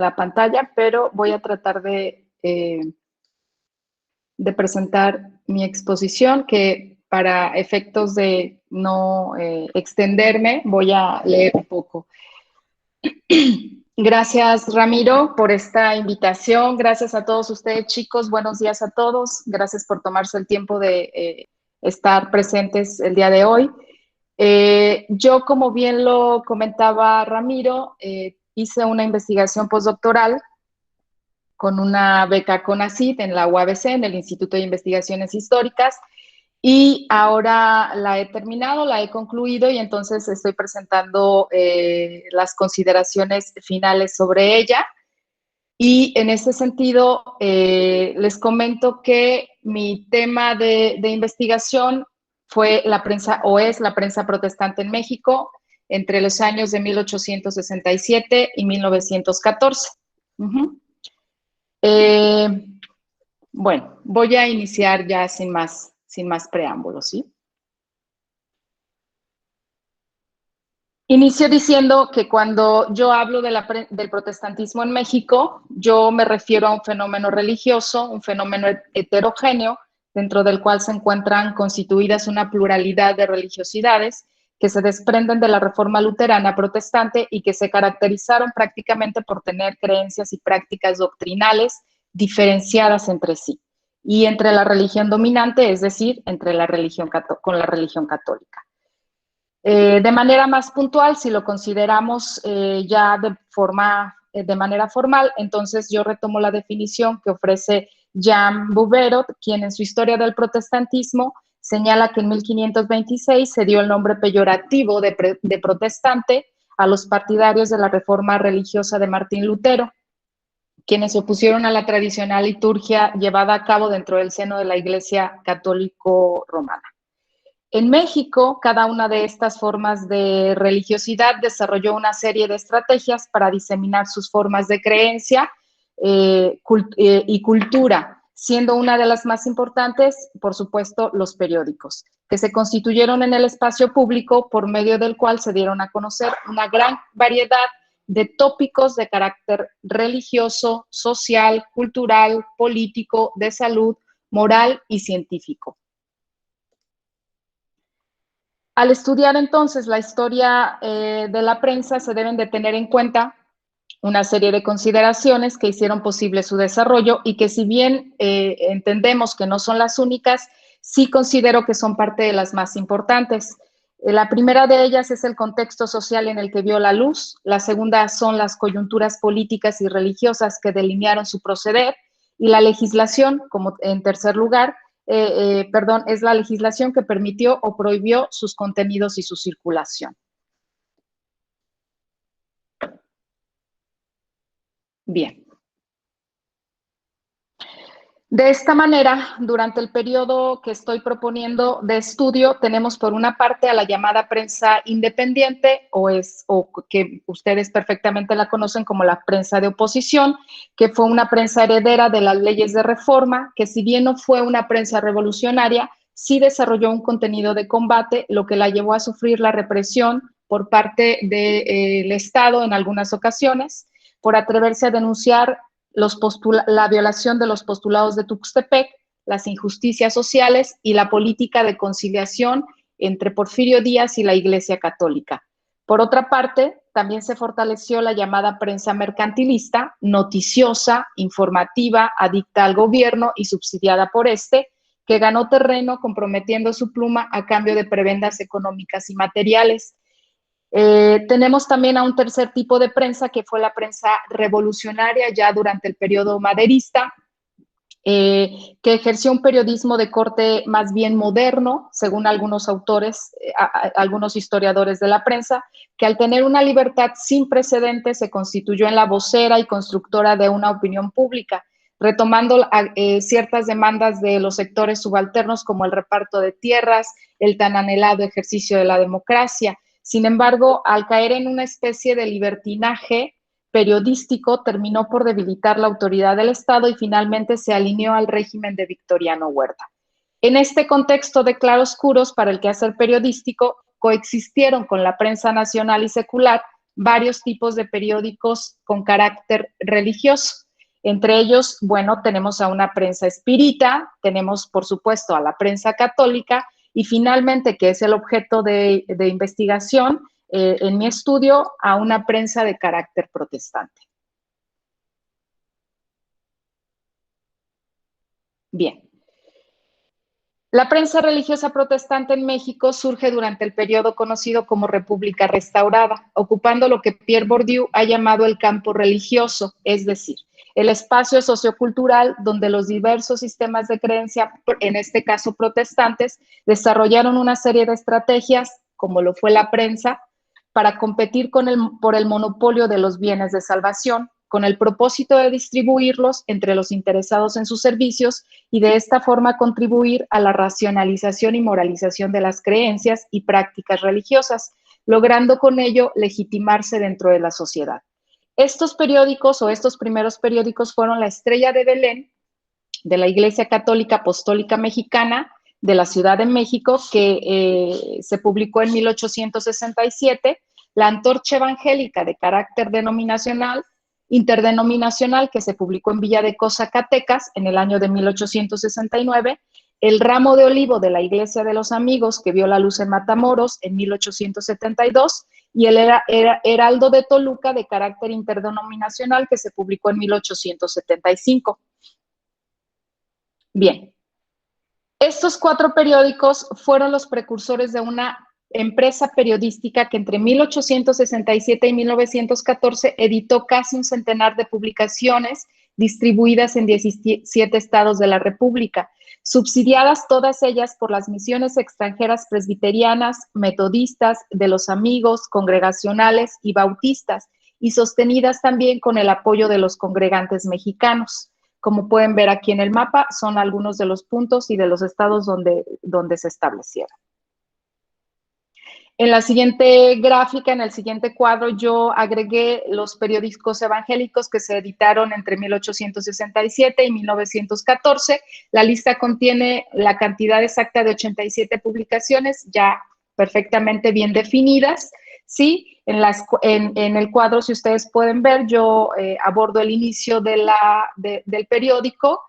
la pantalla, pero voy a tratar de presentar mi exposición, que para efectos de no extenderme, voy a leer un poco. Gracias, Ramiro, por esta invitación. Gracias a todos ustedes, chicos. Buenos días a todos. Gracias por tomarse el tiempo de estar presentes el día de hoy. Yo, como bien lo comentaba Ramiro, hice una investigación postdoctoral con una beca CONACYT en la UABC, en el Instituto de Investigaciones Históricas, y ahora la he terminado, la he concluido, y entonces estoy presentando las consideraciones finales sobre ella. Y en este sentido, les comento que mi tema de investigación fue la prensa, o es la prensa protestante en México, entre los años de 1867 y 1914. Bueno, voy a iniciar ya sin más preámbulos, ¿sí? Inicio diciendo que cuando yo hablo del protestantismo en México, yo me refiero a un fenómeno religioso, un fenómeno heterogéneo, dentro del cual se encuentran constituidas una pluralidad de religiosidades que se desprenden de la reforma luterana protestante y que se caracterizaron prácticamente por tener creencias y prácticas doctrinales diferenciadas entre sí y entre la religión dominante, es decir, entre la religión con la religión católica. De manera más puntual, si lo consideramos ya de manera formal, entonces yo retomo la definición que ofrece Jan Bouverot, quien en su Historia del Protestantismo señala que en 1526 se dio el nombre peyorativo de protestante a los partidarios de la reforma religiosa de Martín Lutero, quienes se opusieron a la tradicional liturgia llevada a cabo dentro del seno de la Iglesia católico romana. En México, cada una de estas formas de religiosidad desarrolló una serie de estrategias para diseminar sus formas de creencia y cultura, siendo una de las más importantes, por supuesto, los periódicos, que se constituyeron en el espacio público por medio del cual se dieron a conocer una gran variedad de tópicos de carácter religioso, social, cultural, político, de salud, moral y científico. Al estudiar entonces la historia de la prensa, se deben de tener en cuenta una serie de consideraciones que hicieron posible su desarrollo y que, si bien entendemos que no son las únicas, sí considero que son parte de las más importantes. La primera de ellas es el contexto social en el que vio la luz. La segunda son las coyunturas políticas y religiosas que delinearon su proceder. Y la legislación, como en tercer lugar, es la legislación que permitió o prohibió sus contenidos y su circulación. Bien. De esta manera, durante el periodo que estoy proponiendo de estudio, tenemos por una parte a la llamada prensa independiente, o que ustedes perfectamente la conocen como la prensa de oposición, que fue una prensa heredera de las leyes de reforma, que, si bien no fue una prensa revolucionaria, sí desarrolló un contenido de combate, lo que la llevó a sufrir la represión por parte del Estado en algunas ocasiones, por atreverse a denunciar la violación de los postulados de Tuxtepec, las injusticias sociales y la política de conciliación entre Porfirio Díaz y la Iglesia Católica. Por otra parte, también se fortaleció la llamada prensa mercantilista, noticiosa, informativa, adicta al gobierno y subsidiada por este, que ganó terreno comprometiendo su pluma a cambio de prebendas económicas y materiales. Tenemos también a un tercer tipo de prensa, que fue la prensa revolucionaria ya durante el periodo maderista, que ejerció un periodismo de corte más bien moderno, según algunos autores, algunos historiadores de la prensa, que al tener una libertad sin precedentes se constituyó en la vocera y constructora de una opinión pública, retomando ciertas demandas de los sectores subalternos, como el reparto de tierras, el tan anhelado ejercicio de la democracia. Sin embargo, al caer en una especie de libertinaje periodístico, terminó por debilitar la autoridad del Estado y finalmente se alineó al régimen de Victoriano Huerta. En este contexto de claroscuros para el quehacer periodístico, coexistieron con la prensa nacional y secular varios tipos de periódicos con carácter religioso. Entre ellos, bueno, tenemos a una prensa espírita, tenemos, por supuesto, a la prensa católica y finalmente, que es el objeto de investigación en mi estudio, a una prensa de carácter protestante. Bien. La prensa religiosa protestante en México surge durante el periodo conocido como República Restaurada, ocupando lo que Pierre Bourdieu ha llamado el campo religioso, es decir, el espacio sociocultural donde los diversos sistemas de creencia, en este caso protestantes, desarrollaron una serie de estrategias, como lo fue la prensa, para competir por el monopolio de los bienes de salvación, con el propósito de distribuirlos entre los interesados en sus servicios y de esta forma contribuir a la racionalización y moralización de las creencias y prácticas religiosas, logrando con ello legitimarse dentro de la sociedad. Estos periódicos o estos primeros periódicos fueron La Estrella de Belén, de la Iglesia Católica Apostólica Mexicana de la Ciudad de México, que se publicó en 1867, La Antorcha Evangélica de carácter interdenominacional, que se publicó en Villa de Cos, Zacatecas, en el año de 1869, El Ramo de Olivo de la Iglesia de los Amigos, que vio la luz en Matamoros en 1872, y el Heraldo de Toluca de carácter interdenominacional, que se publicó en 1875. Bien, estos 4 periódicos fueron los precursores de una empresa periodística que entre 1867 y 1914 editó casi un centenar de publicaciones distribuidas en 17 estados de la República, subsidiadas todas ellas por las misiones extranjeras presbiterianas, metodistas, de los Amigos, congregacionales y bautistas, y sostenidas también con el apoyo de los congregantes mexicanos. Como pueden ver aquí en el mapa, son algunos de los puntos y de los estados donde se establecieron. En la siguiente gráfica, en el siguiente cuadro, yo agregué los periódicos evangélicos que se editaron entre 1867 y 1914. La lista contiene la cantidad exacta de 87 publicaciones, ya perfectamente bien definidas. Sí, en el cuadro, si ustedes pueden ver, yo abordo el inicio del periódico.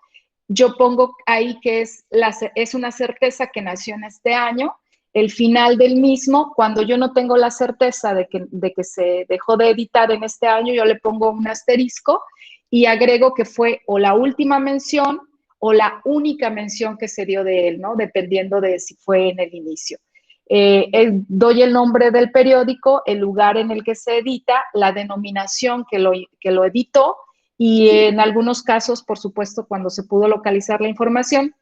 Yo pongo ahí que es una certeza que nació en este año. El final del mismo, cuando yo no tengo la certeza de que se dejó de editar en este año, yo le pongo un asterisco y agrego que fue o la última mención o la única mención que se dio de él, ¿no? Dependiendo de si fue en el inicio. Doy el nombre del periódico, el lugar en el que se edita, la denominación que lo editó y en algunos casos, por supuesto, cuando se pudo localizar la información,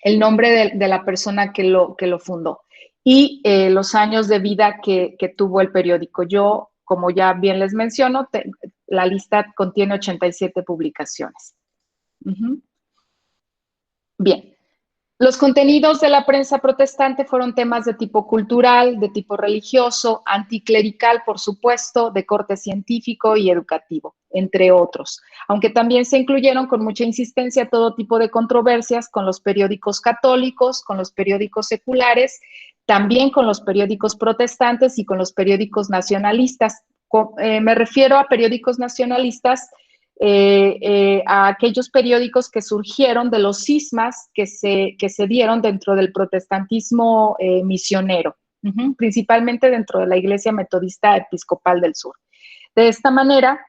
el nombre de la persona que lo fundó y los años de vida que tuvo el periódico. Yo, como ya bien les menciono, la lista contiene 87 publicaciones. Bien. Los contenidos de la prensa protestante fueron temas de tipo cultural, de tipo religioso, anticlerical, por supuesto, de corte científico y educativo, entre otros. Aunque también se incluyeron con mucha insistencia todo tipo de controversias con los periódicos católicos, con los periódicos seculares, también con los periódicos protestantes y con los periódicos nacionalistas. Me refiero a periódicos nacionalistas, a aquellos periódicos que surgieron de los cismas que se dieron dentro del protestantismo misionero, principalmente dentro de la Iglesia Metodista Episcopal del Sur. De esta manera,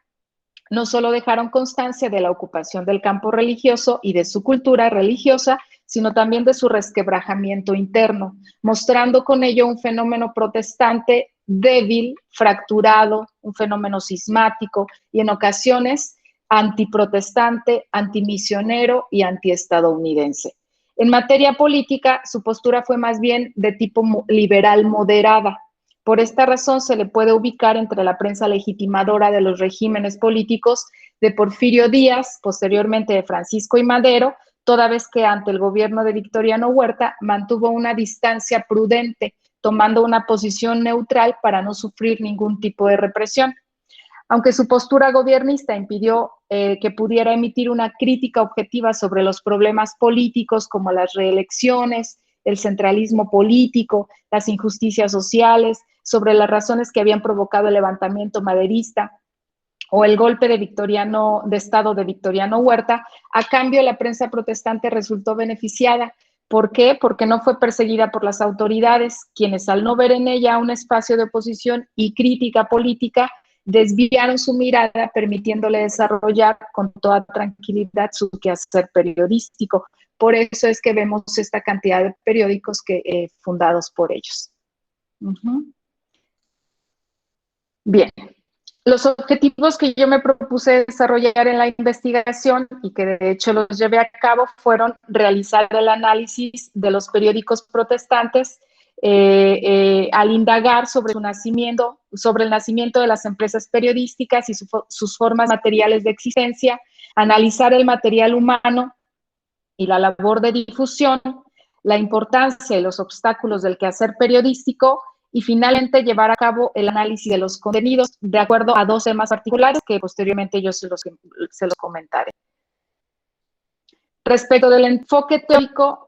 no solo dejaron constancia de la ocupación del campo religioso y de su cultura religiosa, sino también de su resquebrajamiento interno, mostrando con ello un fenómeno protestante débil, fracturado, un fenómeno cismático y en ocasiones antiprotestante, antimisionero y antiestadounidense. En materia política, su postura fue más bien de tipo liberal moderada. Por esta razón se le puede ubicar entre la prensa legitimadora de los regímenes políticos de Porfirio Díaz, posteriormente de Francisco I. Madero, toda vez que ante el gobierno de Victoriano Huerta mantuvo una distancia prudente, tomando una posición neutral para no sufrir ningún tipo de represión. Aunque su postura gobiernista impidió que pudiera emitir una crítica objetiva sobre los problemas políticos como las reelecciones, el centralismo político, las injusticias sociales, sobre las razones que habían provocado el levantamiento maderista o el golpe de Estado de Victoriano Huerta. A cambio, la prensa protestante resultó beneficiada. ¿Por qué? Porque no fue perseguida por las autoridades, quienes al no ver en ella un espacio de oposición y crítica política, desviaron su mirada, permitiéndole desarrollar con toda tranquilidad su quehacer periodístico. Por eso es que vemos esta cantidad de periódicos fundados por ellos. Bien. Los objetivos que yo me propuse desarrollar en la investigación y que de hecho los llevé a cabo fueron realizar el análisis de los periódicos protestantes al indagar sobre su nacimiento, sobre el nacimiento de las empresas periodísticas y sus formas materiales de existencia, analizar el material humano y la labor de difusión, la importancia y los obstáculos del quehacer periodístico, y finalmente llevar a cabo el análisis de los contenidos de acuerdo a 2 temas particulares que posteriormente yo se los comentaré. Respecto del enfoque teórico,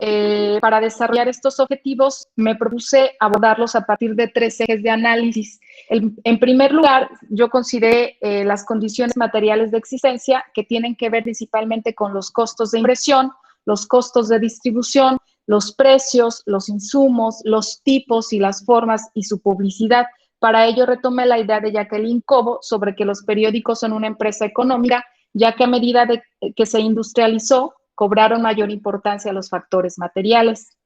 para desarrollar estos objetivos me propuse abordarlos a partir de 3 ejes de análisis. En primer lugar, yo consideré las condiciones materiales de existencia, que tienen que ver principalmente con los costos de impresión, los costos de distribución, los precios, los insumos, los tipos y las formas y su publicidad. Para ello retomé la idea de Jacqueline Cobo sobre que los periódicos son una empresa económica, ya que a medida de que se industrializó, cobraron mayor importancia a los factores materiales.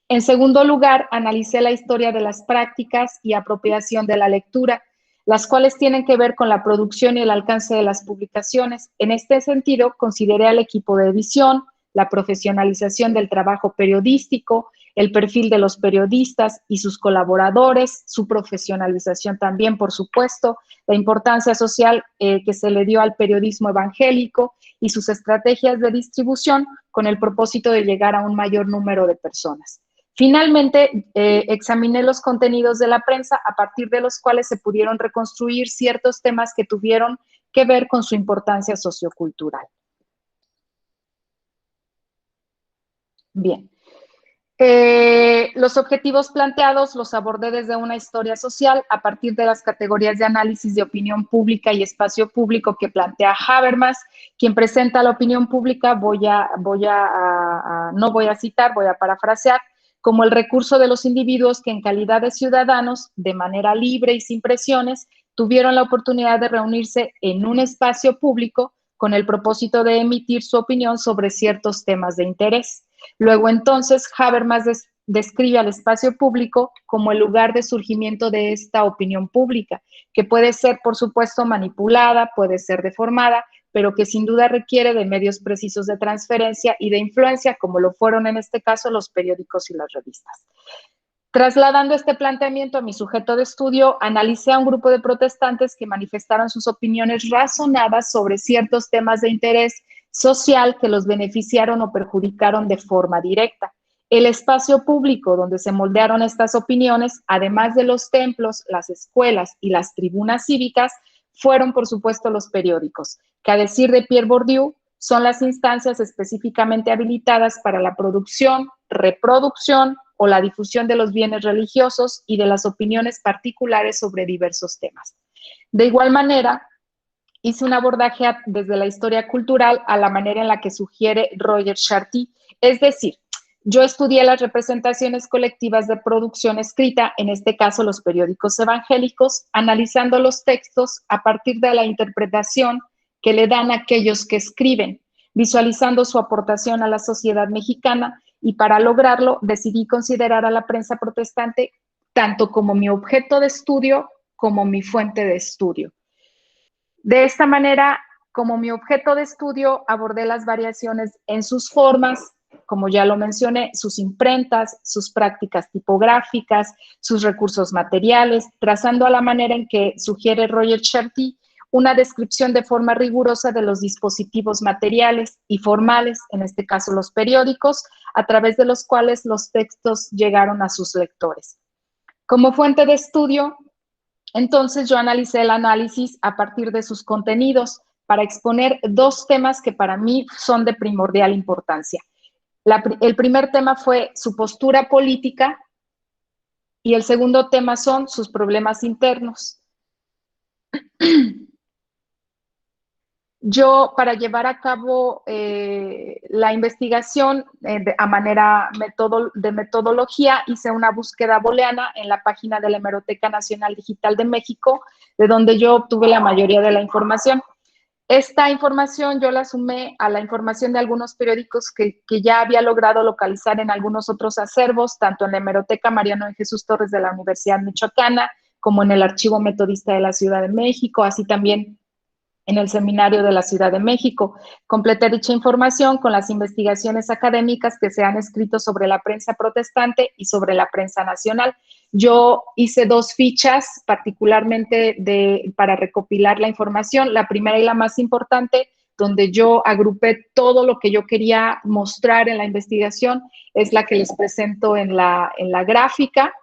En segundo lugar, analicé la historia de las prácticas y apropiación de la lectura, las cuales tienen que ver con la producción y el alcance de las publicaciones. En este sentido, consideré al equipo de edición, la profesionalización del trabajo periodístico, el perfil de los periodistas y sus colaboradores, su profesionalización también, por supuesto, la importancia social que se le dio al periodismo evangélico y sus estrategias de distribución con el propósito de llegar a un mayor número de personas. Finalmente, examiné los contenidos de la prensa a partir de los cuales se pudieron reconstruir ciertos temas que tuvieron que ver con su importancia sociocultural. Bien. Los objetivos planteados los abordé desde una historia social a partir de las categorías de análisis de opinión pública y espacio público que plantea Habermas, quien presenta la opinión pública, no voy a citar, voy a parafrasear, como el recurso de los individuos que en calidad de ciudadanos, de manera libre y sin presiones, tuvieron la oportunidad de reunirse en un espacio público con el propósito de emitir su opinión sobre ciertos temas de interés. Luego entonces Habermas describe al espacio público como el lugar de surgimiento de esta opinión pública, que puede ser, por supuesto, manipulada, puede ser deformada, pero que sin duda requiere de medios precisos de transferencia y de influencia, como lo fueron en este caso los periódicos y las revistas. Trasladando este planteamiento a mi sujeto de estudio, analicé a un grupo de protestantes que manifestaron sus opiniones razonadas sobre ciertos temas de interés social que los beneficiaron o perjudicaron de forma directa. El espacio público donde se moldearon estas opiniones, además de los templos, las escuelas y las tribunas cívicas, fueron, por supuesto, los periódicos, que a decir de Pierre Bourdieu, son las instancias específicamente habilitadas para la producción, reproducción o la difusión de los bienes religiosos y de las opiniones particulares sobre diversos temas. De igual manera, hice un abordaje desde la historia cultural a la manera en la que sugiere Roger Chartier, es decir, yo estudié las representaciones colectivas de producción escrita, en este caso los periódicos evangélicos, analizando los textos a partir de la interpretación que le dan aquellos que escriben, visualizando su aportación a la sociedad mexicana, y para lograrlo decidí considerar a la prensa protestante tanto como mi objeto de estudio como mi fuente de estudio. De esta manera, como mi objeto de estudio, abordé las variaciones en sus formas, como ya lo mencioné, sus imprentas, sus prácticas tipográficas, sus recursos materiales, trazando a la manera en que sugiere Roger Chartier una descripción de forma rigurosa de los dispositivos materiales y formales, en este caso los periódicos, a través de los cuales los textos llegaron a sus lectores. Como fuente de estudio, entonces yo analicé el análisis a partir de sus contenidos para exponer 2 temas que para mí son de primordial importancia. El primer tema fue su postura política Y el segundo tema son sus problemas internos. Yo, para llevar a cabo la investigación a manera de metodología, hice una búsqueda booleana en la página de la Hemeroteca Nacional Digital de México, de donde yo obtuve la mayoría de la información. Esta información yo la sumé a la información de algunos periódicos que ya había logrado localizar en algunos otros acervos, tanto en la Hemeroteca Mariano de Jesús Torres de la Universidad Michoacana, como en el Archivo Metodista de la Ciudad de México, así también en el Seminario de la Ciudad de México. Completé dicha información con las investigaciones académicas que se han escrito sobre la prensa protestante y sobre la prensa nacional. Yo hice 2 fichas particularmente para recopilar la información. La primera y la más importante, donde yo agrupé todo lo que yo quería mostrar en la investigación, es la que les presento en la gráfica,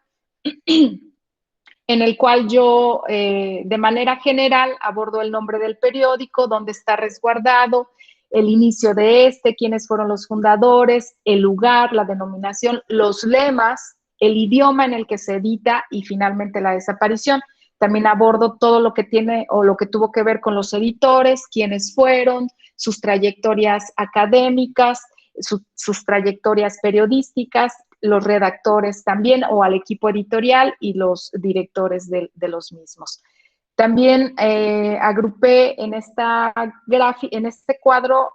en el cual yo de manera general abordo el nombre del periódico, dónde está resguardado, el inicio de quiénes fueron los fundadores, el lugar, la denominación, los lemas, el idioma en el que se edita y finalmente la desaparición. También abordo todo lo que tiene o lo que tuvo que ver con los editores, quiénes fueron, sus trayectorias académicas, sus trayectorias periodísticas, los redactores también, o al equipo editorial y los directores de los mismos. También agrupé en este cuadro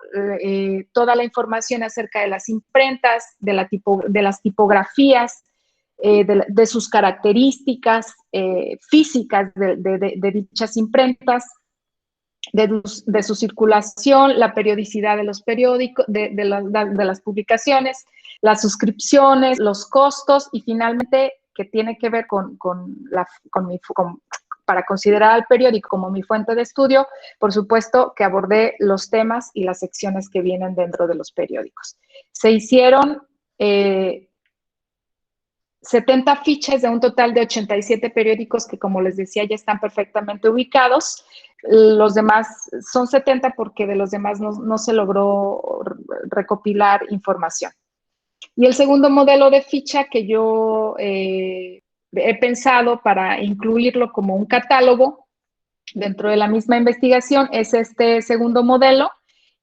toda la información acerca de las imprentas, de las tipografías, de sus características físicas de dichas imprentas, de su circulación, la periodicidad de los periódicos, de las publicaciones, las suscripciones, los costos y finalmente que tiene que ver para considerar al periódico como mi fuente de estudio, por supuesto que abordé los temas y las secciones que vienen dentro de los periódicos. Se hicieron 70 fichas de un total de 87 periódicos que, como les decía, ya están perfectamente ubicados. Los demás son 70 porque de los demás no se logró recopilar información. Y el segundo modelo de ficha que yo he pensado para incluirlo como un catálogo dentro de la misma investigación es este segundo modelo,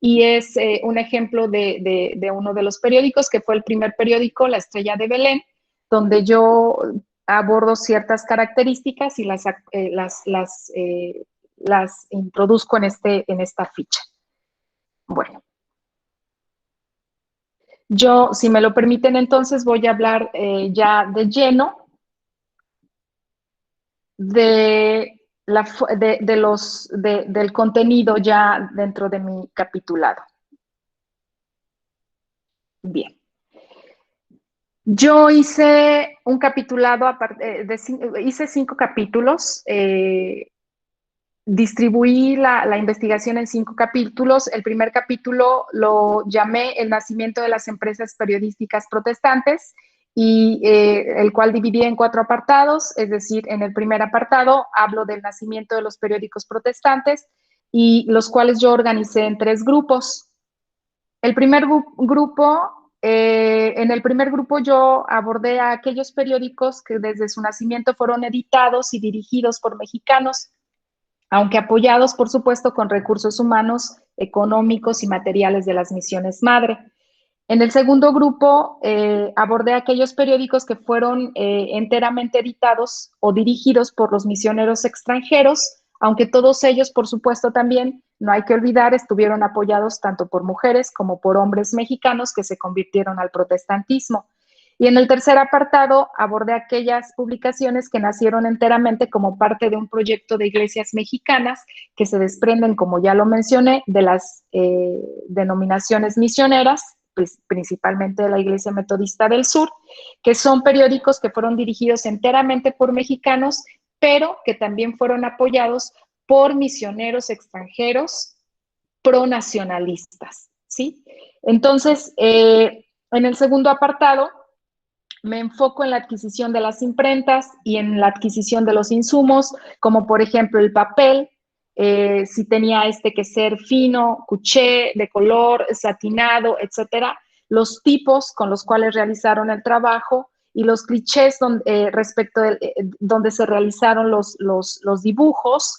y es un ejemplo de uno de los periódicos, que fue el primer periódico, La Estrella de Belén, donde yo abordo ciertas características y las introduzco en esta ficha. Bueno, yo, si me lo permiten, entonces voy a hablar ya de lleno del contenido ya dentro de mi capitulado. Bien. Yo hice un capitulado, hice 5 capítulos, distribuí la investigación en 5 capítulos. El primer capítulo lo llamé El nacimiento de las empresas periodísticas protestantes, y el cual dividí en 4 apartados, es decir, en el primer apartado hablo del nacimiento de los periódicos protestantes, y los cuales yo organicé en 3 grupos. El primer grupo, en el primer grupo yo abordé a aquellos periódicos que desde su nacimiento fueron editados y dirigidos por mexicanos, aunque apoyados, por supuesto, con recursos humanos, económicos y materiales de las misiones madre. En el segundo grupo abordé aquellos periódicos que fueron enteramente editados o dirigidos por los misioneros extranjeros, aunque todos ellos, por supuesto, también, no hay que olvidar, estuvieron apoyados tanto por mujeres como por hombres mexicanos que se convirtieron al protestantismo. Y en el tercer apartado abordé aquellas publicaciones que nacieron enteramente como parte de un proyecto de iglesias mexicanas que se desprenden, como ya lo mencioné, de las denominaciones misioneras, principalmente de la Iglesia Metodista del Sur, que son periódicos que fueron dirigidos enteramente por mexicanos, pero que también fueron apoyados por misioneros extranjeros pronacionalistas, ¿sí? Entonces, en el segundo apartado, me enfoco en la adquisición de las imprentas y en la adquisición de los insumos, como por ejemplo el papel, si tenía que ser fino, cuché, de color, satinado, etcétera, los tipos con los cuales realizaron el trabajo y los clichés respecto de donde se realizaron los dibujos.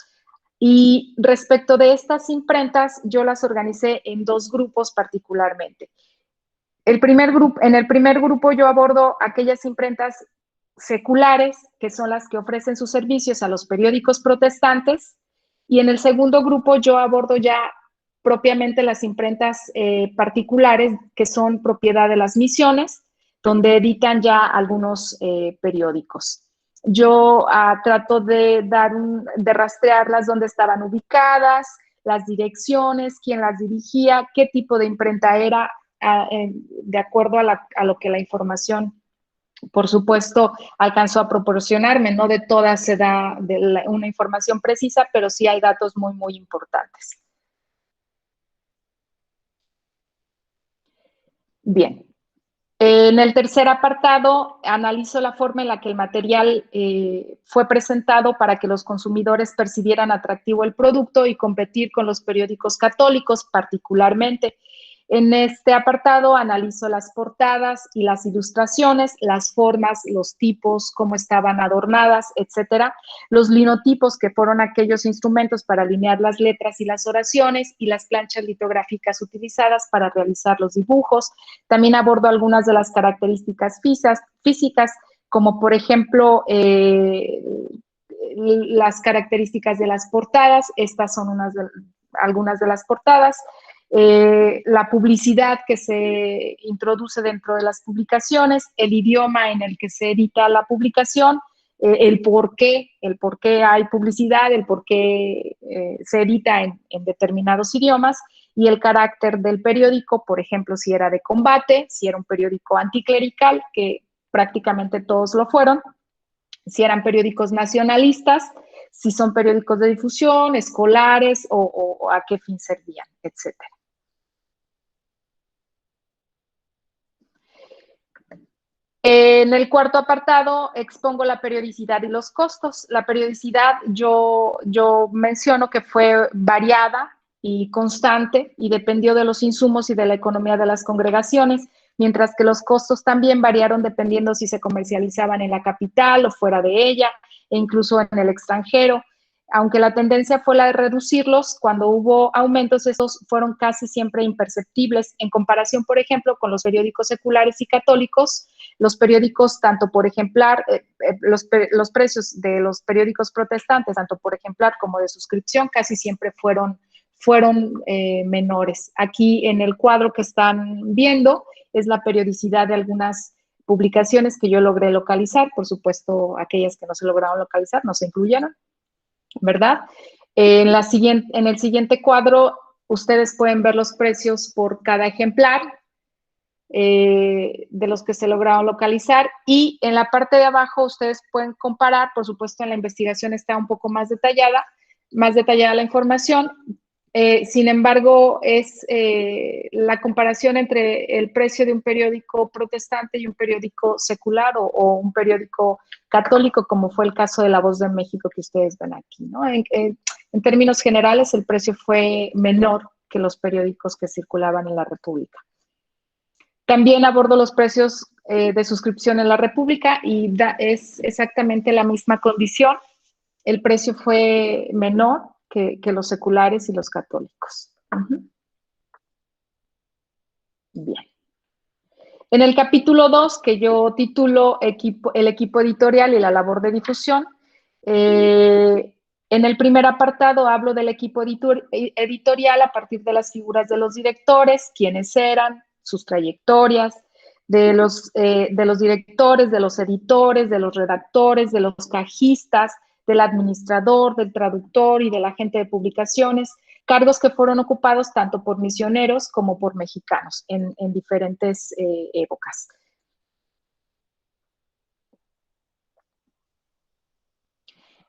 Y respecto de estas imprentas, yo las organicé en dos grupos particularmente. En el primer grupo yo abordo aquellas imprentas seculares, que son las que ofrecen sus servicios a los periódicos protestantes, y en el segundo grupo yo abordo ya propiamente las imprentas particulares, que son propiedad de las misiones, donde editan ya algunos periódicos. Yo trato de rastrearlas, dónde estaban ubicadas, las direcciones, quién las dirigía, qué tipo de imprenta era, de acuerdo a lo que la información, por supuesto, alcanzó a proporcionarme. No de todas se da una información precisa, pero sí hay datos muy, muy importantes. Bien. En el tercer apartado, analizo la forma en la que el material fue presentado para que los consumidores percibieran atractivo el producto y competir con los periódicos católicos particularmente. En este apartado analizo las portadas y las ilustraciones, las formas, los tipos, cómo estaban adornadas, etcétera, los linotipos, que fueron aquellos instrumentos para alinear las letras y las oraciones, y las planchas litográficas utilizadas para realizar los dibujos. También abordo algunas de las características físicas, como por ejemplo las características de las portadas. Estas son algunas de las portadas. La publicidad que se introduce dentro de las publicaciones, el idioma en el que se edita la publicación, el por qué hay publicidad, el por qué se edita en determinados idiomas, y el carácter del periódico, por ejemplo, si era de combate, si era un periódico anticlerical, que prácticamente todos lo fueron, si eran periódicos nacionalistas, si son periódicos de difusión, escolares, o a qué fin servían, etcétera. En el cuarto apartado expongo la periodicidad y los costos. La periodicidad yo menciono que fue variada y constante y dependió de los insumos y de la economía de las congregaciones, mientras que los costos también variaron dependiendo si se comercializaban en la capital o fuera de ella, e incluso en el extranjero. Aunque la tendencia fue la de reducirlos, cuando hubo aumentos, estos fueron casi siempre imperceptibles en comparación, por ejemplo, con los periódicos seculares y católicos. Los periódicos, tanto por ejemplar, los precios de los periódicos protestantes, tanto por ejemplar como de suscripción, casi siempre fueron menores. Aquí en el cuadro que están viendo es la periodicidad de algunas publicaciones que yo logré localizar. Por supuesto, aquellas que no se lograron localizar no se incluyeron, ¿verdad? En el siguiente cuadro, ustedes pueden ver los precios por cada ejemplar de los que se lograron localizar, y en la parte de abajo ustedes pueden comparar. Por supuesto, en la investigación está un poco más detallada la información. Sin embargo, es la comparación entre el precio de un periódico protestante y un periódico secular, o un periódico católico, como fue el caso de La Voz de México que ustedes ven aquí, ¿no? En términos generales, el precio fue menor que los periódicos que circulaban en la República. También abordo los precios de suscripción en la República, y es exactamente la misma condición. El precio fue menor que los seculares y los católicos. Bien. En el capítulo 2, que yo titulo el equipo editorial y la labor de difusión, en el primer apartado hablo del equipo editorial a partir de las figuras de los directores, quiénes eran, sus trayectorias, de los directores, de los editores, de los redactores, de los cajistas, del administrador, del traductor y del agente de publicaciones, cargos que fueron ocupados tanto por misioneros como por mexicanos en diferentes épocas.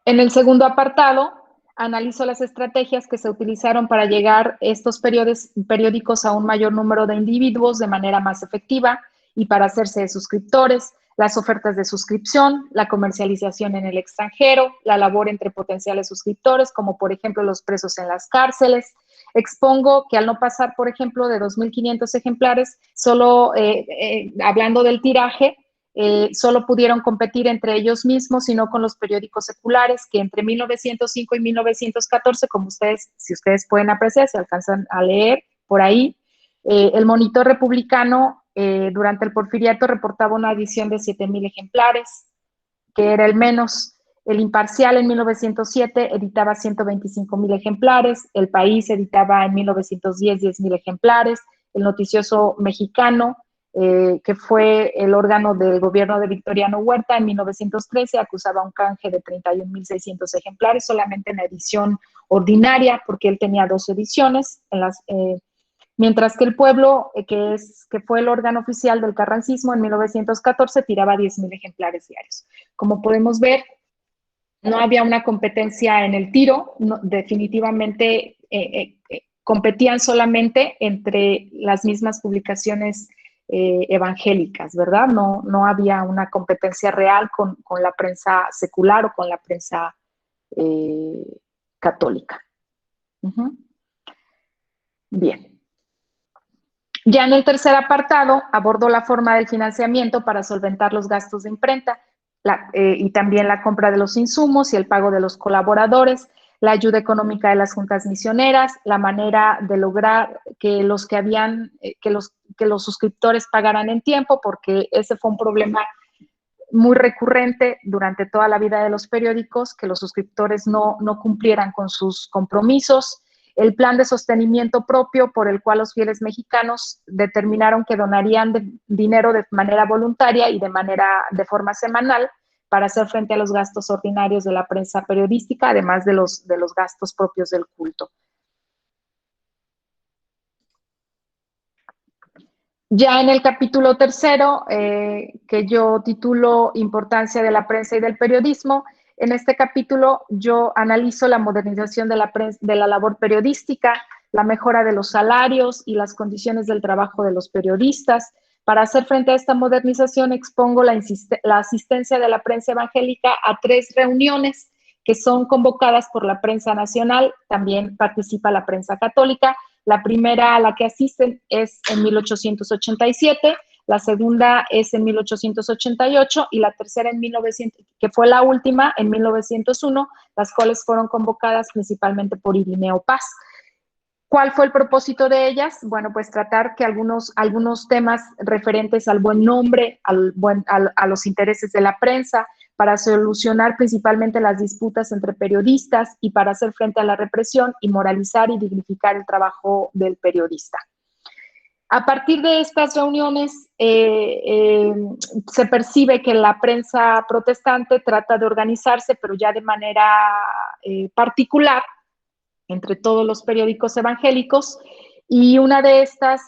En el segundo apartado, analizo las estrategias que se utilizaron para llegar estos periódicos a un mayor número de individuos de manera más efectiva y para hacerse suscriptores, las ofertas de suscripción, la comercialización en el extranjero, la labor entre potenciales suscriptores, como por ejemplo los presos en las cárceles. Expongo que al no pasar, por ejemplo, de 2.500 ejemplares, solo hablando del tiraje, solo pudieron competir entre ellos mismos y no con los periódicos seculares, que entre 1905 y 1914, como si ustedes pueden apreciar, se alcanzan a leer por ahí, el Monitor Republicano durante el Porfiriato reportaba una edición de 7,000 ejemplares, que era el menos. El Imparcial en 1907 editaba 125,000 ejemplares, El País editaba en 1910 10,000 ejemplares, el Noticioso Mexicano, que fue el órgano del gobierno de Victoriano Huerta en 1913, acusaba un canje de 31,600 ejemplares solamente en la edición ordinaria, porque él tenía 2 ediciones, mientras que El Pueblo, que fue el órgano oficial del carrancismo en 1914, tiraba 10,000 ejemplares diarios. Como podemos ver, no había una competencia en el tiro, no, definitivamente competían solamente entre las mismas publicaciones evangélicas, ¿verdad? No había una competencia real con la prensa secular o con la prensa católica. Bien. Ya en el tercer apartado abordó la forma del financiamiento para solventar los gastos de imprenta y también la compra de los insumos y el pago de los colaboradores, la ayuda económica de las juntas misioneras, la manera de lograr que los suscriptores pagaran en tiempo, porque ese fue un problema muy recurrente durante toda la vida de los periódicos, que los suscriptores no cumplieran con sus compromisos. El plan de sostenimiento propio por el cual los fieles mexicanos determinaron que donarían dinero de manera voluntaria y de forma semanal para hacer frente a los gastos ordinarios de la prensa periodística, además de los gastos propios del culto. Ya en el capítulo tercero, que yo titulo Importancia de la prensa y del periodismo, en este capítulo yo analizo la modernización de la labor periodística, la mejora de los salarios y las condiciones del trabajo de los periodistas. Para hacer frente a esta modernización expongo la asistencia de la prensa evangélica a 3 reuniones que son convocadas por la prensa nacional, también participa la prensa católica. La primera a la que asisten es en 1887, la segunda es en 1888 y la tercera en 1900, que fue la última en 1901, las cuales fueron convocadas principalmente por Irineo Paz. ¿Cuál fue el propósito de ellas? Bueno, pues tratar que algunos temas referentes al buen nombre, a los intereses de la prensa, para solucionar principalmente las disputas entre periodistas y para hacer frente a la represión y moralizar y dignificar el trabajo del periodista. A partir de estas reuniones se percibe que la prensa protestante trata de organizarse, pero ya de manera particular, entre todos los periódicos evangélicos, y una de estas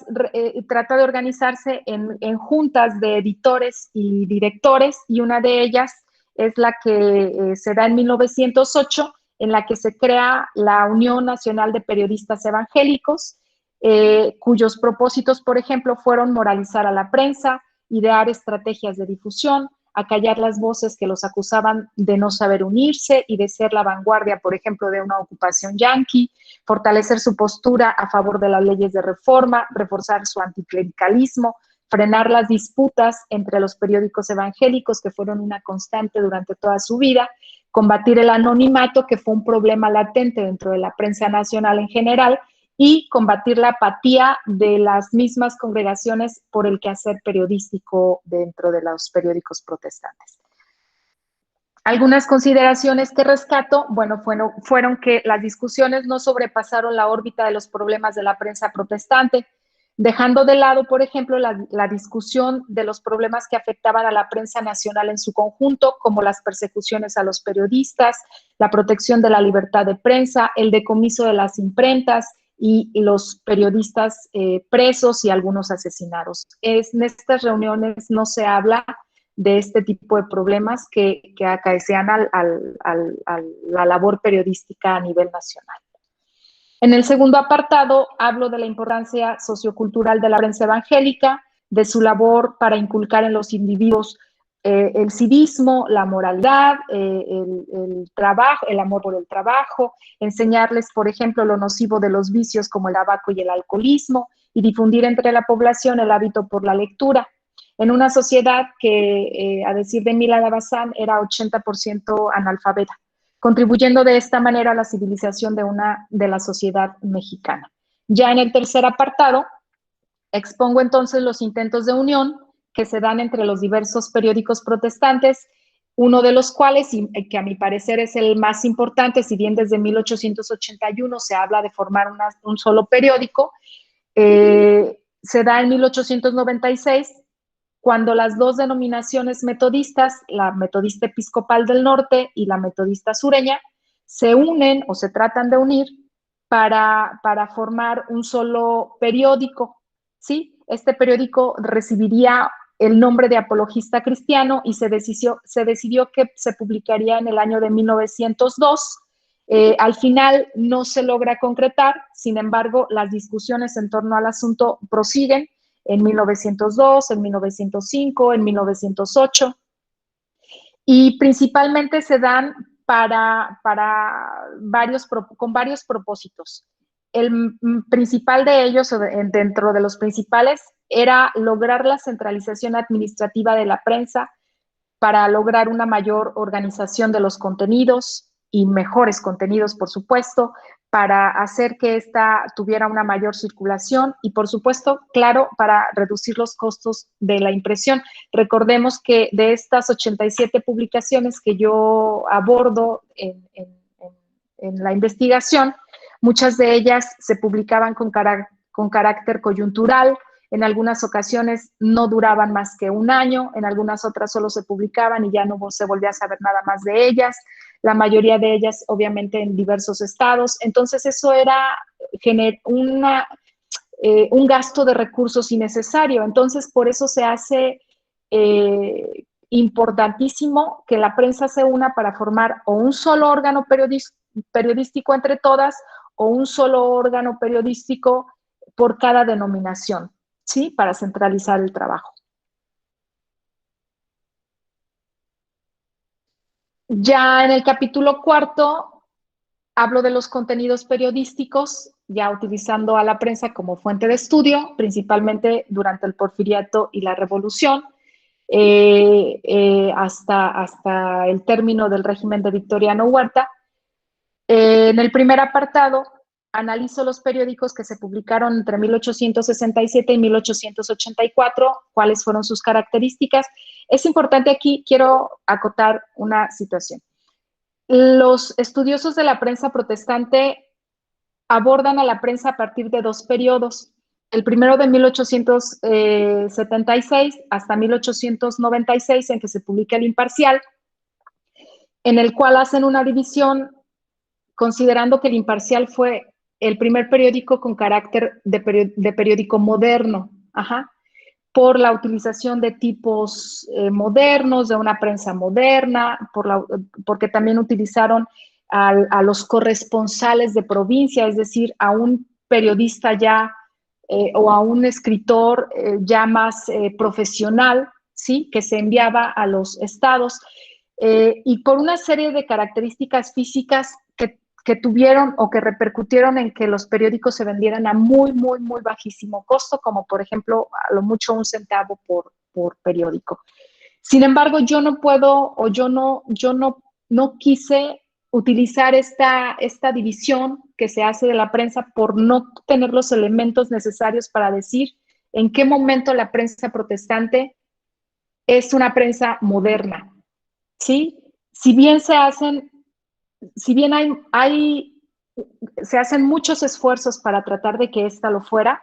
trata de organizarse en juntas de editores y directores, y una de ellas es la que se da en 1908, en la que se crea la Unión Nacional de Periodistas Evangélicos, cuyos propósitos, por ejemplo, fueron moralizar a la prensa, idear estrategias de difusión, acallar las voces que los acusaban de no saber unirse y de ser la vanguardia, por ejemplo, de una ocupación yanqui, fortalecer su postura a favor de las leyes de reforma, reforzar su anticlericalismo, frenar las disputas entre los periódicos evangélicos, que fueron una constante durante toda su vida, combatir el anonimato, que fue un problema latente dentro de la prensa nacional en general, y combatir la apatía de las mismas congregaciones por el quehacer periodístico dentro de los periódicos protestantes. Algunas consideraciones que rescato, bueno, fueron que las discusiones no sobrepasaron la órbita de los problemas de la prensa protestante, dejando de lado, por ejemplo, la discusión de los problemas que afectaban a la prensa nacional en su conjunto, como las persecuciones a los periodistas, la protección de la libertad de prensa, el decomiso de las imprentas, y los periodistas presos y algunos asesinados. En estas reuniones no se habla de este tipo de problemas que acaecían a la labor periodística a nivel nacional. En el segundo apartado hablo de la importancia sociocultural de la prensa evangélica, de su labor para inculcar en los individuos el civismo, la moralidad, el trabajo, el amor por el trabajo, enseñarles, por ejemplo, lo nocivo de los vicios como el tabaco y el alcoholismo y difundir entre la población el hábito por la lectura. en una sociedad que, a decir de Milada Bazán, era 80% analfabeta, contribuyendo de esta manera a la civilización de la sociedad mexicana. Ya en el tercer apartado, expongo entonces los intentos de unión que se dan entre los diversos periódicos protestantes, uno de los cuales, y que a mi parecer es el más importante, si bien desde 1881 se habla de formar un solo periódico, se da en 1896, cuando las dos denominaciones metodistas, la metodista episcopal del norte y la metodista sureña, se unen o se tratan de unir para formar un solo periódico, ¿sí? Este periódico recibiría el nombre de Apologista Cristiano y se decidió que se publicaría en el año de 1902. Al final no se logra concretar, sin embargo, las discusiones en torno al asunto prosiguen en 1902, en 1905, en 1908, y principalmente se dan con varios propósitos. El principal de ellos, dentro de los principales, era lograr la centralización administrativa de la prensa para lograr una mayor organización de los contenidos y mejores contenidos, por supuesto, para hacer que ésta tuviera una mayor circulación y, por supuesto, claro, para reducir los costos de la impresión. Recordemos que de estas 87 publicaciones que yo abordo en la investigación, muchas de ellas se publicaban con carácter coyuntural. En algunas ocasiones no duraban más que un año, en algunas otras solo se publicaban y ya no se volvía a saber nada más de ellas, la mayoría de ellas obviamente en diversos estados. Entonces eso era un gasto de recursos innecesario. Entonces por eso se hace importantísimo que la prensa se una para formar o un solo órgano periodístico entre todas o un solo órgano periodístico por cada denominación, ¿sí? Para centralizar el trabajo. Ya en el capítulo cuarto hablo de los contenidos periodísticos, ya utilizando a la prensa como fuente de estudio, principalmente durante el Porfiriato y la Revolución, hasta el término del régimen de Victoriano Huerta. En el primer apartado, analizo los periódicos que se publicaron entre 1867 y 1884, cuáles fueron sus características. Es importante aquí, quiero acotar una situación. Los estudiosos de la prensa protestante abordan a la prensa a partir de dos periodos. El primero de 1876 hasta 1896, en que se publica El Imparcial, en el cual hacen una división considerando que El Imparcial fue el primer periódico con carácter de periódico moderno, por la utilización de tipos modernos, de una prensa moderna, porque también utilizaron a los corresponsales de provincia, es decir, a un periodista ya o a un escritor ya más profesional, ¿sí? Que se enviaba a los estados, y por una serie de características físicas que tuvieron o que repercutieron en que los periódicos se vendieran a muy, muy, muy bajísimo costo, como por ejemplo, a lo mucho 1 centavo por periódico. Sin embargo, yo no puedo o yo no quise utilizar esta división que se hace de la prensa por no tener los elementos necesarios para decir en qué momento la prensa protestante es una prensa moderna, ¿sí? Si bien se hacen muchos esfuerzos para tratar de que esta lo fuera,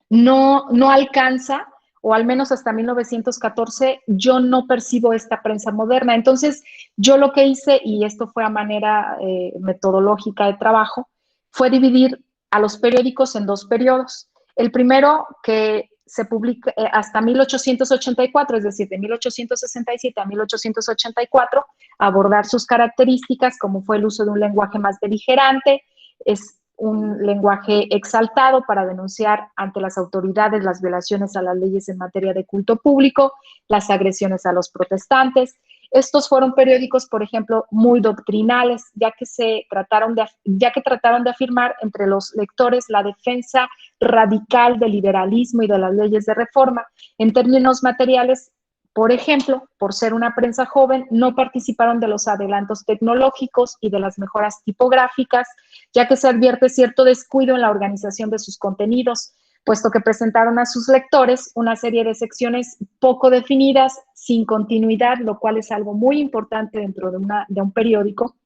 no alcanza, o al menos hasta 1914, yo no percibo esta prensa moderna. Entonces, yo lo que hice, y esto fue a manera metodológica de trabajo, fue dividir a los periódicos en dos periodos. El primero, que se publica hasta 1884, es decir, de 1867 a 1884, abordar sus características, como fue el uso de un lenguaje más beligerante, es un lenguaje exaltado para denunciar ante las autoridades las violaciones a las leyes en materia de culto público, las agresiones a los protestantes. Estos fueron periódicos, por ejemplo, muy doctrinales, ya que trataron de afirmar entre los lectores la defensa radical del liberalismo y de las leyes de reforma. En términos materiales, por ejemplo, por ser una prensa joven, no participaron de los adelantos tecnológicos y de las mejoras tipográficas, ya que se advierte cierto descuido en la organización de sus contenidos, puesto que presentaron a sus lectores una serie de secciones poco definidas, sin continuidad, lo cual es algo muy importante dentro de un periódico,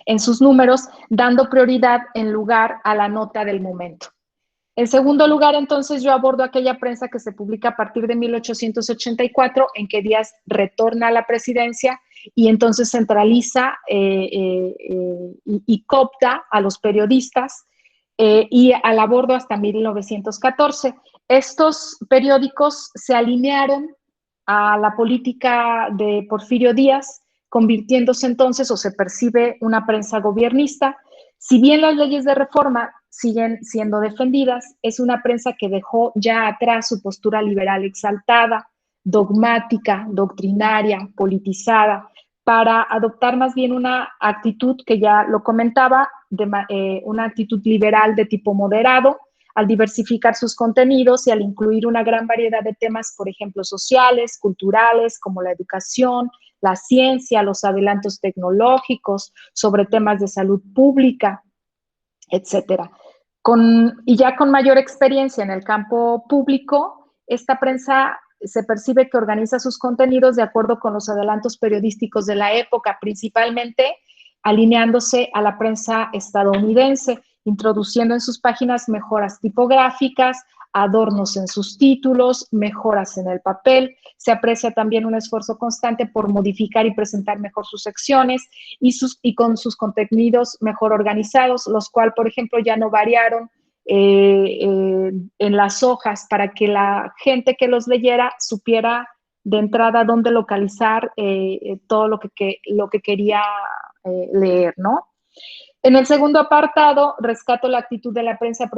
en sus números, dando prioridad en lugar a la nota del momento. En segundo lugar, entonces, yo abordo aquella prensa que se publica a partir de 1884, en que Díaz retorna a la presidencia y entonces centraliza y coopta a los periodistas y la abordo hasta 1914. Estos periódicos se alinearon a la política de Porfirio Díaz, convirtiéndose entonces, o se percibe, una prensa gobiernista. Si bien las leyes de reforma siguen siendo defendidas, es una prensa que dejó ya atrás su postura liberal exaltada, dogmática, doctrinaria, politizada, para adoptar más bien una actitud que ya lo comentaba, una actitud liberal de tipo moderado, al diversificar sus contenidos y al incluir una gran variedad de temas, por ejemplo, sociales, culturales, como la educación, la ciencia, los adelantos tecnológicos, sobre temas de salud pública, etcétera. Y ya con mayor experiencia en el campo público, esta prensa se percibe que organiza sus contenidos de acuerdo con los adelantos periodísticos de la época, principalmente alineándose a la prensa estadounidense, introduciendo en sus páginas mejoras tipográficas, adornos en sus títulos, mejoras en el papel. Se aprecia también un esfuerzo constante por modificar y presentar mejor sus secciones y con sus contenidos mejor organizados, los cuales, por ejemplo, ya no variaron en las hojas para que la gente que los leyera supiera de entrada dónde localizar todo lo que quería leer, ¿no? En el segundo apartado, rescato la actitud de la prensa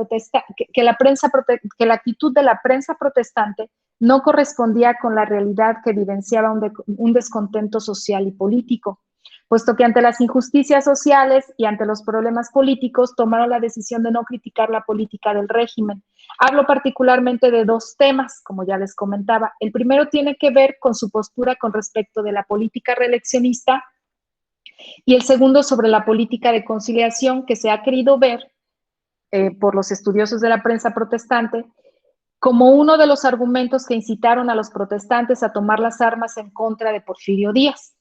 que la actitud de la prensa protestante no correspondía con la realidad que evidenciaba un descontento social y político, puesto que ante las injusticias sociales y ante los problemas políticos tomaron la decisión de no criticar la política del régimen. Hablo particularmente de dos temas, como ya les comentaba. El primero tiene que ver con su postura con respecto de la política reeleccionista, y el segundo sobre la política de conciliación, que se ha querido ver por los estudiosos de la prensa protestante como uno de los argumentos que incitaron a los protestantes a tomar las armas en contra de Porfirio Díaz.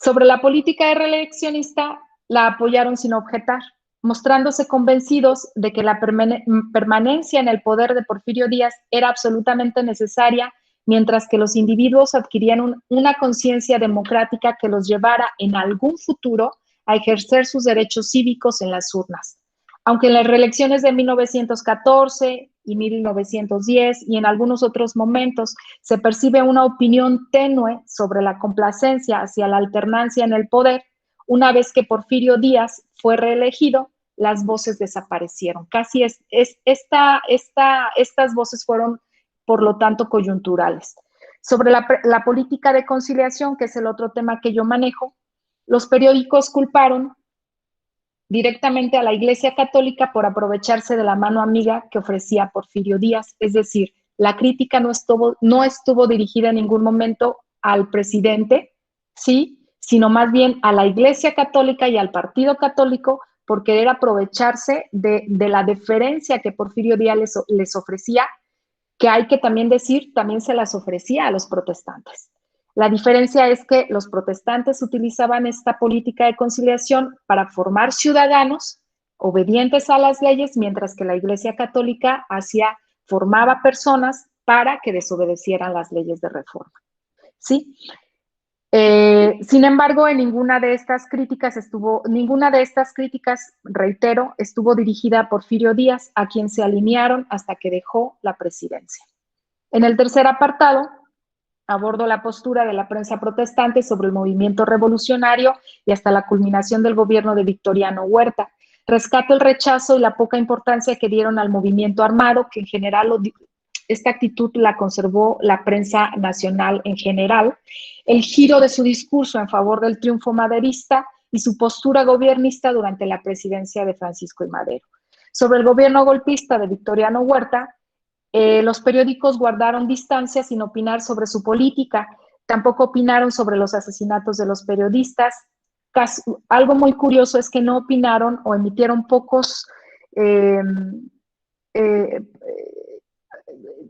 Sobre la política de reeleccionista, la apoyaron sin objetar, mostrándose convencidos de que la permanencia en el poder de Porfirio Díaz era absolutamente necesaria, mientras que los individuos adquirían una conciencia democrática que los llevara en algún futuro a ejercer sus derechos cívicos en las urnas. Aunque en las reelecciones de 1914 y 1910 y en algunos otros momentos se percibe una opinión tenue sobre la complacencia hacia la alternancia en el poder, una vez que Porfirio Díaz fue reelegido, las voces desaparecieron. Casi estas voces fueron, por lo tanto, coyunturales. Sobre la política de conciliación, que es el otro tema que yo manejo, los periódicos culparon directamente a la Iglesia Católica por aprovecharse de la mano amiga que ofrecía Porfirio Díaz. Es decir, la crítica no estuvo dirigida en ningún momento al presidente, ¿sí?, sino más bien a la Iglesia Católica y al Partido Católico por querer aprovecharse de la deferencia que Porfirio Díaz les ofrecía, que hay que también decir, también se las ofrecía a los protestantes. La diferencia es que los protestantes utilizaban esta política de conciliación para formar ciudadanos obedientes a las leyes, mientras que la Iglesia Católica formaba personas para que desobedecieran las leyes de reforma, ¿sí? Sin embargo, en ninguna de estas críticas, reitero, estuvo dirigida a Porfirio Díaz, a quien se alinearon hasta que dejó la presidencia. En el tercer apartado, abordo la postura de la prensa protestante sobre el movimiento revolucionario y hasta la culminación del gobierno de Victoriano Huerta. Rescato el rechazo y la poca importancia que dieron al movimiento armado, que en general esta actitud la conservó la prensa nacional en general. El giro de su discurso en favor del triunfo maderista y su postura gobiernista durante la presidencia de Francisco I. Madero. Sobre el gobierno golpista de Victoriano Huerta, los periódicos guardaron distancia sin opinar sobre su política, tampoco opinaron sobre los asesinatos de los periodistas. Algo muy curioso es que no opinaron o emitieron pocos,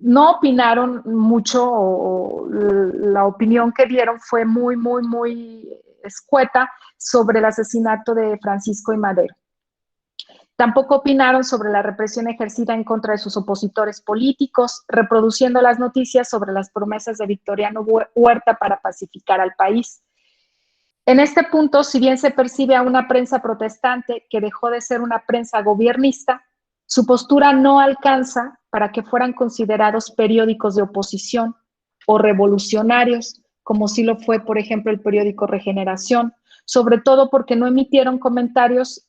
no opinaron mucho, o la opinión que dieron fue muy escueta sobre el asesinato de Francisco I. Madero. Tampoco opinaron sobre la represión ejercida en contra de sus opositores políticos, reproduciendo las noticias sobre las promesas de Victoriano Huerta para pacificar al país. En este punto, si bien se percibe a una prensa protestante que dejó de ser una prensa gobiernista, su postura no alcanza para que fueran considerados periódicos de oposición o revolucionarios, como sí lo fue, por ejemplo, el periódico Regeneración, sobre todo porque no emitieron comentarios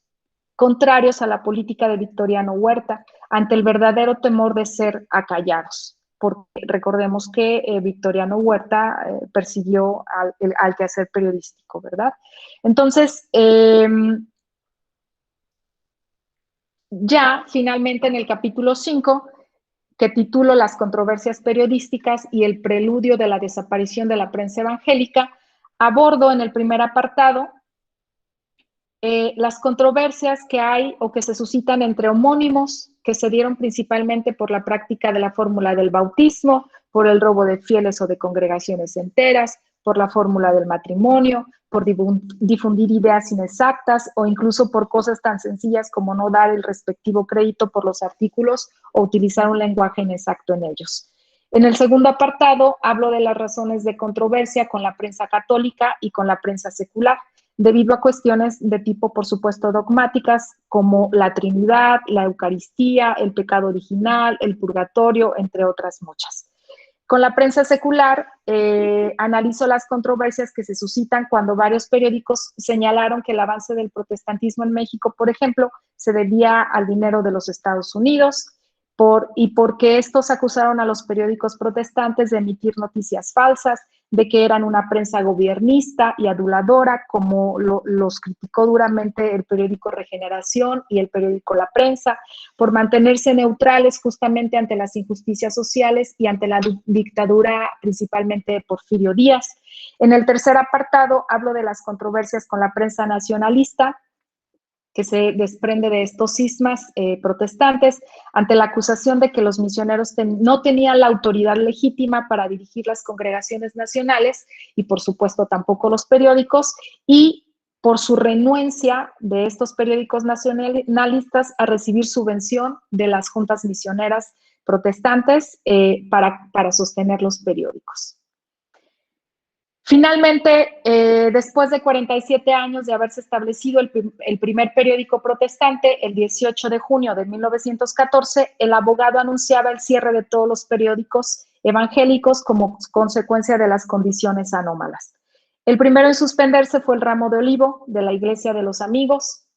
contrarios a la política de Victoriano Huerta, ante el verdadero temor de ser acallados. Porque recordemos que Victoriano Huerta persiguió al quehacer periodístico, ¿verdad? Entonces, ya finalmente en el capítulo 5, que titulo Las controversias periodísticas y el preludio de la desaparición de la prensa evangélica, abordo en el primer apartado las controversias que hay o que se suscitan entre homónimos, que se dieron principalmente por la práctica de la fórmula del bautismo, por el robo de fieles o de congregaciones enteras, por la fórmula del matrimonio, por difundir ideas inexactas o incluso por cosas tan sencillas como no dar el respectivo crédito por los artículos o utilizar un lenguaje inexacto en ellos. En el segundo apartado hablo de las razones de controversia con la prensa católica y con la prensa secular, debido a cuestiones de tipo, por supuesto, dogmáticas, como la Trinidad, la Eucaristía, el pecado original, el purgatorio, entre otras muchas. Con la prensa secular, analizo las controversias que se suscitan cuando varios periódicos señalaron que el avance del protestantismo en México, por ejemplo, se debía al dinero de los Estados Unidos, y porque estos acusaron a los periódicos protestantes de emitir noticias falsas, de que eran una prensa gobiernista y aduladora, como los criticó duramente el periódico Regeneración y el periódico La Prensa, por mantenerse neutrales justamente ante las injusticias sociales y ante la dictadura principalmente de Porfirio Díaz. En el tercer apartado hablo de las controversias con la prensa nacionalista, que se desprende de estos cismas protestantes, ante la acusación de que los misioneros no tenían la autoridad legítima para dirigir las congregaciones nacionales y, por supuesto, tampoco los periódicos, y por su renuencia de estos periódicos nacionalistas a recibir subvención de las juntas misioneras protestantes para sostener los periódicos. Finalmente, después de 47 años de haberse establecido el primer periódico protestante, el 18 de junio de 1914, el abogado anunciaba el cierre de todos los periódicos evangélicos como consecuencia de las condiciones anómalas. El primero en suspenderse fue el Ramo de Olivo de la Iglesia de los Amigos,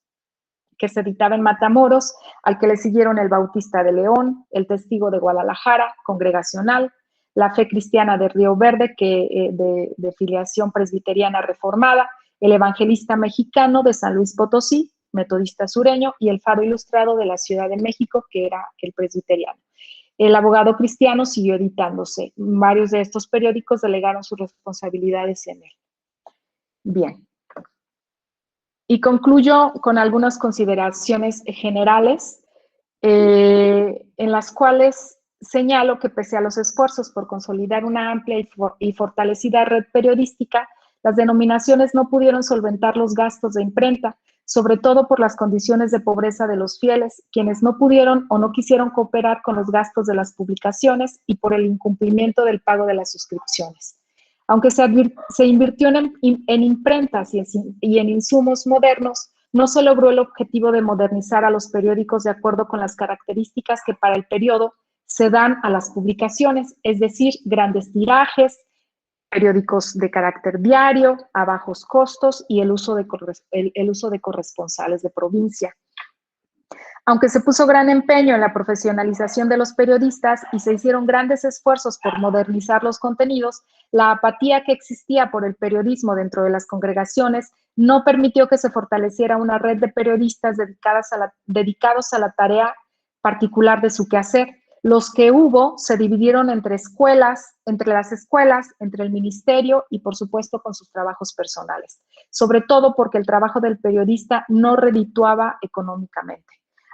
que se editaba en Matamoros, al que le siguieron el Bautista de León, el Testigo de Guadalajara, Congregacional, la Fe Cristiana de Río Verde, de filiación presbiteriana reformada, el Evangelista Mexicano de San Luis Potosí, metodista sureño, y el Faro Ilustrado de la Ciudad de México, que era el presbiteriano. El Abogado Cristiano siguió editándose. Varios de estos periódicos delegaron sus responsabilidades en él. Bien. Y concluyo con algunas consideraciones generales, en las cuales señalo que pese a los esfuerzos por consolidar una amplia y fortalecida red periodística, las denominaciones no pudieron solventar los gastos de imprenta, sobre todo por las condiciones de pobreza de los fieles, quienes no pudieron o no quisieron cooperar con los gastos de las publicaciones y por el incumplimiento del pago de las suscripciones. Aunque se invirtió en imprentas y en insumos modernos, no se logró el objetivo de modernizar a los periódicos de acuerdo con las características que para el periodo se dan a las publicaciones, es decir, grandes tirajes, periódicos de carácter diario, a bajos costos y el uso de corresponsales de provincia. Aunque se puso gran empeño en la profesionalización de los periodistas y se hicieron grandes esfuerzos por modernizar los contenidos, la apatía que existía por el periodismo dentro de las congregaciones no permitió que se fortaleciera una red de periodistas dedicados a la tarea particular de su quehacer. Los que hubo se dividieron entre las escuelas, entre el ministerio y, por supuesto, con sus trabajos personales, sobre todo porque el trabajo del periodista no redituaba económicamente.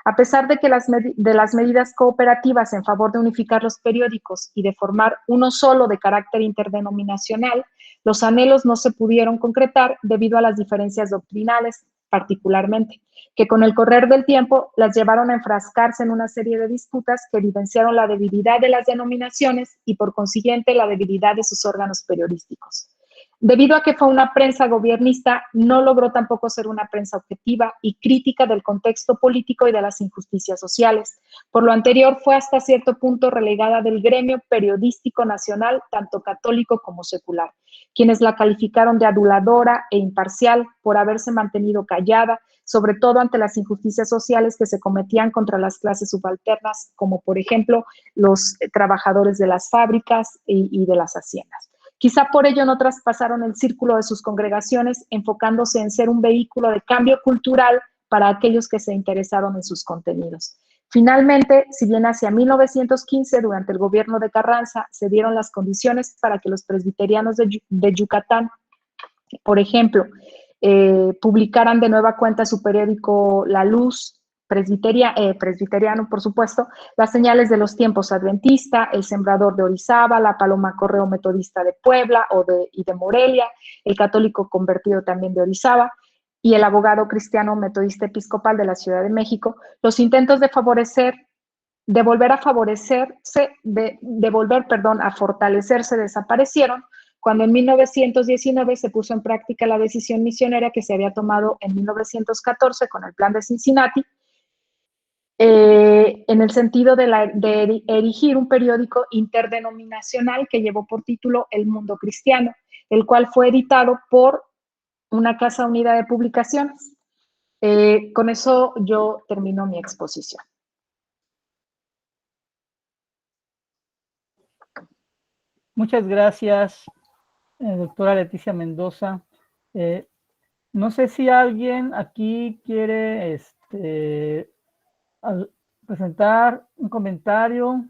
A pesar de que las medidas cooperativas en favor de unificar los periódicos y de formar uno solo de carácter interdenominacional, los anhelos no se pudieron concretar debido a las diferencias doctrinales, particularmente, que con el correr del tiempo las llevaron a enfrascarse en una serie de disputas que evidenciaron la debilidad de las denominaciones y, por consiguiente, la debilidad de sus órganos periodísticos. Debido a que fue una prensa gobiernista, no logró tampoco ser una prensa objetiva y crítica del contexto político y de las injusticias sociales. Por lo anterior, fue hasta cierto punto relegada del gremio periodístico nacional, tanto católico como secular, quienes la calificaron de aduladora e imparcial por haberse mantenido callada, sobre todo ante las injusticias sociales que se cometían contra las clases subalternas, como por ejemplo los trabajadores de las fábricas y de las haciendas. Quizá por ello no traspasaron el círculo de sus congregaciones, enfocándose en ser un vehículo de cambio cultural para aquellos que se interesaron en sus contenidos. Finalmente, si bien hacia 1915, durante el gobierno de Carranza, se dieron las condiciones para que los presbiterianos de Yucatán, por ejemplo, publicaran de nueva cuenta su periódico La Luz, presbiteriano, por supuesto, las señales de los tiempos adventista, el sembrador de Orizaba, la paloma correo metodista de Puebla y de Morelia, el católico convertido también de Orizaba y el abogado cristiano metodista episcopal de la Ciudad de México, los intentos de volver a favorecerse, de volver, perdón, a fortalecerse desaparecieron cuando en 1919 se puso en práctica la decisión misionera que se había tomado en 1914 con el Plan de Cincinnati, en el sentido de erigir un periódico interdenominacional que llevó por título El Mundo Cristiano, el cual fue editado por una Casa Unida de Publicaciones. Con eso yo termino mi exposición. Muchas gracias, doctora Leticia Mendoza. No sé si alguien aquí quiere presentar un comentario